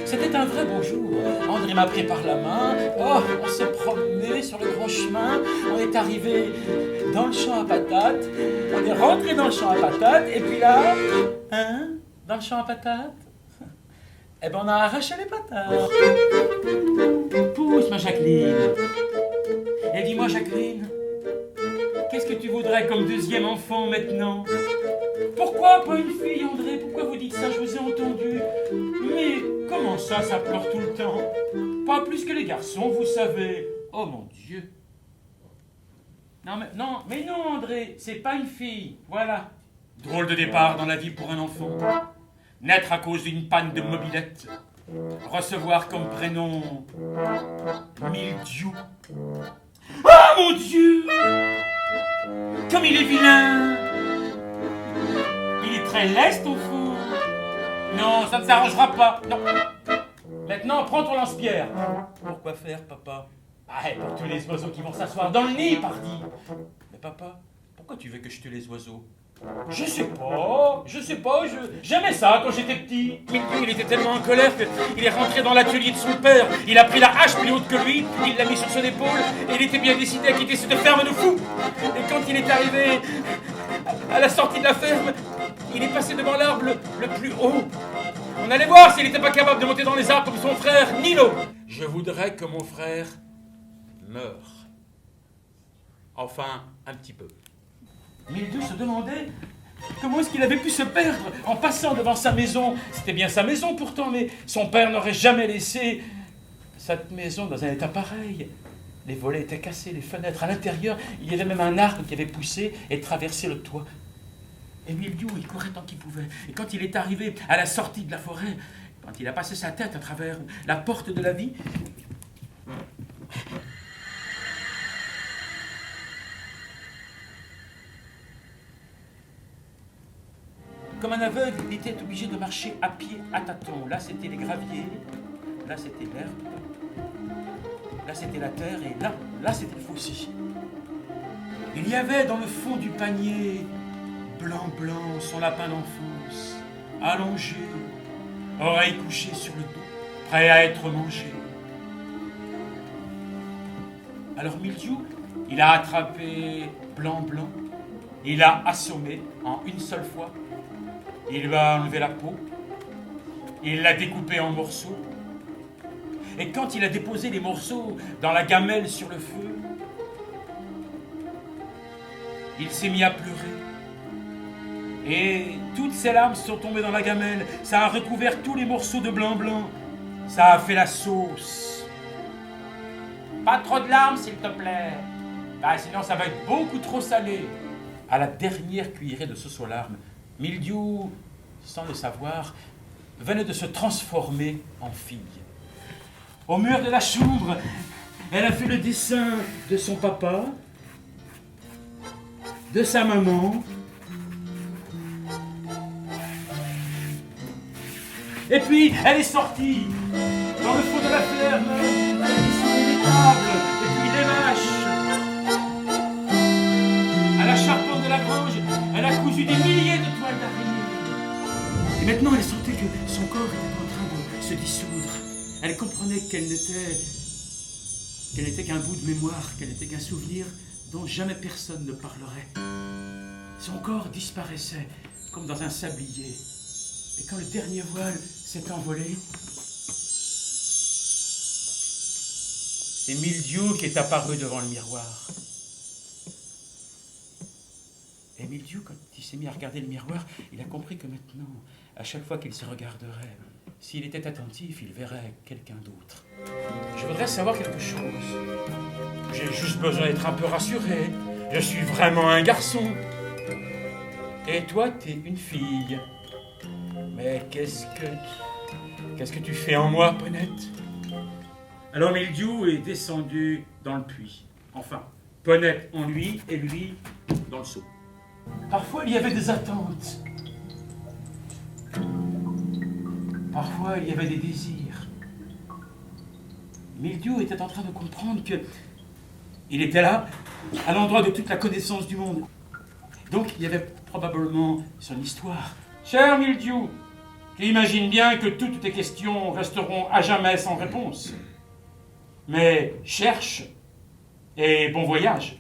C'était un vrai beau jour. André m'a pris par la main. Oh, on s'est promené sur le grand chemin. On est arrivé dans le champ à patates. On est rentré dans le champ à patates. Et puis là, dans le champ à patates, eh ben on a arraché les patates. Pousse, ma Jacqueline. Et dis-moi, Jacqueline, qu'est-ce que tu voudrais comme deuxième enfant maintenant? Pourquoi pas une fille, André? Pourquoi vous dites ça? Je vous ai entendu. Mais comment ça pleure tout le temps? Pas plus que les garçons, vous savez. Oh mon Dieu. Non, André, c'est pas une fille. Voilà. Drôle de départ dans la vie pour un enfant. Naître à cause d'une panne de mobilette. Recevoir comme prénom Mildiou. Oh mon Dieu! Comme il est vilain! Il est très leste au fond. Non, ça ne s'arrangera pas. Non. Maintenant, prends ton lance-pierre. Pourquoi faire, papa? Pour tous les oiseaux qui vont s'asseoir dans le nid, pardi. Mais papa, pourquoi tu veux que je tue les oiseaux? Je sais pas, j'aimais ça quand j'étais petit. Mildiou, il était tellement en colère qu'il est rentré dans l'atelier de son père. Il a pris la hache plus haute que lui, il l'a mis sur son épaule, et il était bien décidé à quitter cette ferme de fous. Et quand il est arrivé à la sortie de la ferme, il est passé devant l'arbre le plus haut. On allait voir s'il n'était pas capable de monter dans les arbres comme son frère Nilo. Je voudrais que mon frère meure. Enfin, un petit peu. Mildiou se demandait comment est-ce qu'il avait pu se perdre en passant devant sa maison. C'était bien sa maison pourtant, mais son père n'aurait jamais laissé cette maison dans un état pareil. Les volets étaient cassés, les fenêtres à l'intérieur. Il y avait même un arbre qui avait poussé et traversé le toit. Et Mildiou, il courait tant qu'il pouvait. Et quand il est arrivé à la sortie de la forêt, quand il a passé sa tête à travers la porte de la vie, comme un aveugle, il était obligé de marcher à pied, à tâtons. Là, c'était les graviers, là, c'était l'herbe, là, c'était la terre, et là, c'était le fossé. Il y avait dans le fond du panier, blanc, son lapin d'enfance, allongé, oreilles couchées sur le dos, prêt à être mangé. Alors Mildiou, il a attrapé blanc, il l'a assommé en une seule fois. Il lui a enlevé la peau, il l'a découpé en morceaux, et quand il a déposé les morceaux dans la gamelle sur le feu, il s'est mis à pleurer. Et toutes ses larmes sont tombées dans la gamelle, ça a recouvert tous les morceaux de blanc, ça a fait la sauce. Pas trop de larmes, s'il te plaît. Sinon ça va être beaucoup trop salé. À la dernière cuillerée de sauce aux larmes, Mildiou, sans le savoir, venait de se transformer en fille. Au mur de la chambre, elle a fait le dessin de son papa, de sa maman, et puis elle est sortie dans le fond de la ferme, elle a dessiné les tables, et puis les vaches. À la charpente de la grange, elle a cousu des milliers de toiles d'araignée. Et maintenant, elle sentait que son corps était en train de se dissoudre. Elle comprenait qu'elle n'était qu'un bout de mémoire, qu'elle n'était qu'un souvenir dont jamais personne ne parlerait. Son corps disparaissait comme dans un sablier. Et quand le dernier voile s'est envolé, c'est Mildiou qui est apparu devant le miroir. Et Mildiou, quand il s'est mis à regarder le miroir, il a compris que maintenant, à chaque fois qu'il se regarderait, s'il était attentif, il verrait quelqu'un d'autre. Je voudrais savoir quelque chose. J'ai juste besoin d'être un peu rassuré. Je suis vraiment un garçon. Et toi, t'es une fille. Mais qu'est-ce que tu fais en moi, Ponette? Alors Mildiou est descendu dans le puits. Enfin, Ponette en lui et lui dans le seau. Parfois, il y avait des attentes. Parfois, il y avait des désirs. Mildiou était en train de comprendre que il était là, à l'endroit de toute la connaissance du monde. Donc, il y avait probablement son histoire. Cher Mildiou, Tu imagines bien que toutes tes questions resteront à jamais sans réponse. Mais cherche et bon voyage.